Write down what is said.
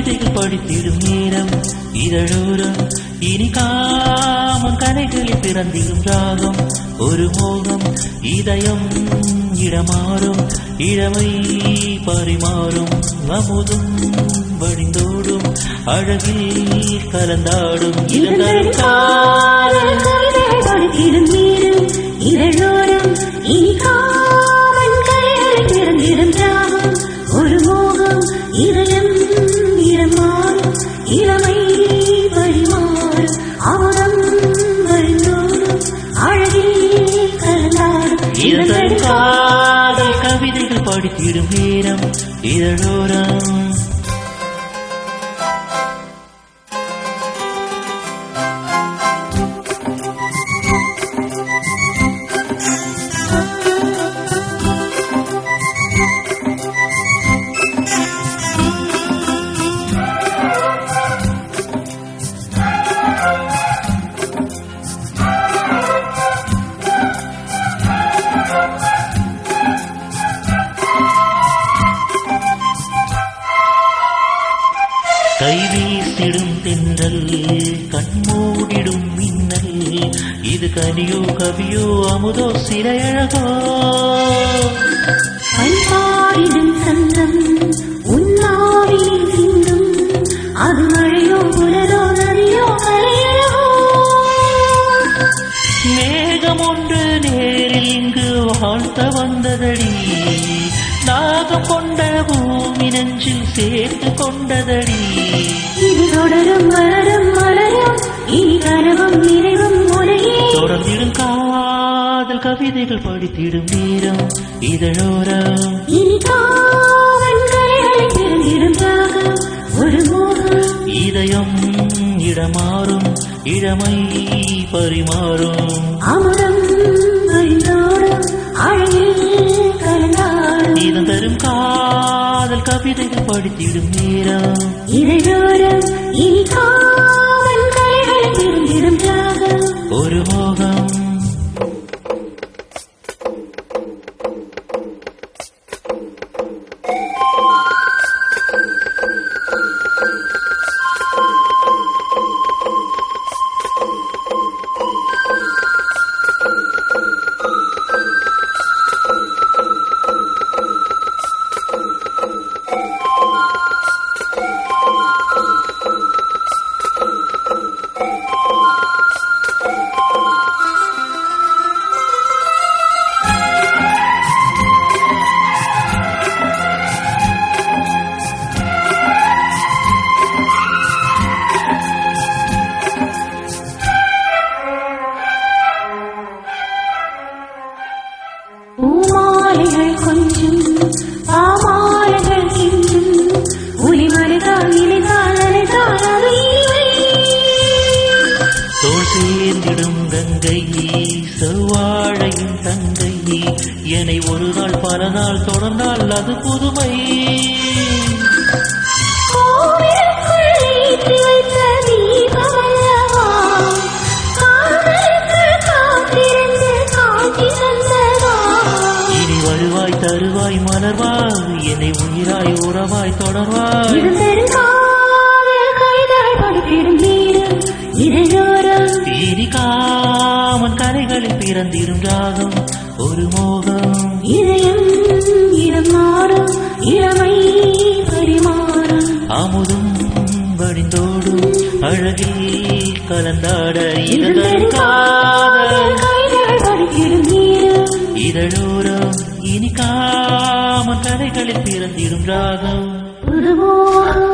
கவிதைகள் படித்திடும் நேரம் இதழோரம் இனி காமம் கலைகளில் பிறந்திடும் ராகம் ஒரு மோகம் இதயம் இடமாறும் இளமை பரிமாறும் அமுதும் வழிந்தோடும் அழகில் கலந்தாடும் இதழோரம் இனி காமம் கலைகளில் பிறந்திடும் ராகம் ஒரு மோகம் இதயம் இடமாறும் இளமை பரிமாறும் அமுதம் வழிந்தோடும் அழகில் கலந்தாடும் இதழ் காதல் கவிதைகள் படித்திடும் நேரம் இதழோரம் கைவீசிடும் தென்றல் கண்மூடிடும் மின்னல் இது கனியோ கவியோ அமுதோ சிறையழகோ கண்பாடிடும் சந்தம் உன்னாவினில் சிந்தும் அது மழையோ புலரோ நதியோ கலையழகோ மேகம் ஒன்று நேரில் இங்கு வாழ்த்த வந்ததடி நாகம் கொண்ட பூமி நெஞ்சில் சேர்த்து கொண்டதடி இது தொடரும் வளரும் மலரும் இனி கனவும் நிறைவும் முறையே தொடர்ந்திடும் காதல் கவிதைகள் படித்திடும் நேரம் இதழோரம் இனி காவன் கரைகளை பிறந்திடும் ராகம் ஒரு மோகம் இதயம் இடமாறும் இளமை பரிமாறும் அமுதம் வழிந்தோடும் அழகில் கலந்தாடும் இதம் தரும் காதல் கவிதைகள் படித்திடும் நேரம் இதழோரம் இனி காவன் கரைகளை பிறந்திடும் ராகம் ஒரு மோகம் பூமாலைகள் கொஞ்சம் பாமாலைகள் கிஞ்சும் ஒளிமலைதான் நிலைதான் அலைதான் அது இவை தோல் சேர்ந்திடும் கங்கை செவ்வாழையும் தங்கை என்னை ஒரு நாள் பல நாள் தொடர்ந்தால் அது புதுமை கோவிலுக்குள் ஏற்றி வைத்த தீபம் அல்லவா காதலுக்கு காத்திருந்து காட்சி தந்தவா இனி வருவாய் தருவாய் மலர்வாய் என்னை உயிராய் உறவாய் தொடர்வாய் இது பெருங்காதல் கவிதைகள் படித்திடும் நேரம் இதழோரம் இனி காமன் கரைகளில் பிறந்திடும் ராகம் ஒரு மோகம் இதயம் இடம் மாறும் இளமை பரிமாறும் அமுதும் வழிந்தோடும் அழகில் கலந்தாட இதழ் காதல் கைகள் படித்திடும் நேரம் இதழோரம் இனி காமன் கரைகளில் பிறந்திடும் ராகம் புதுமோகம்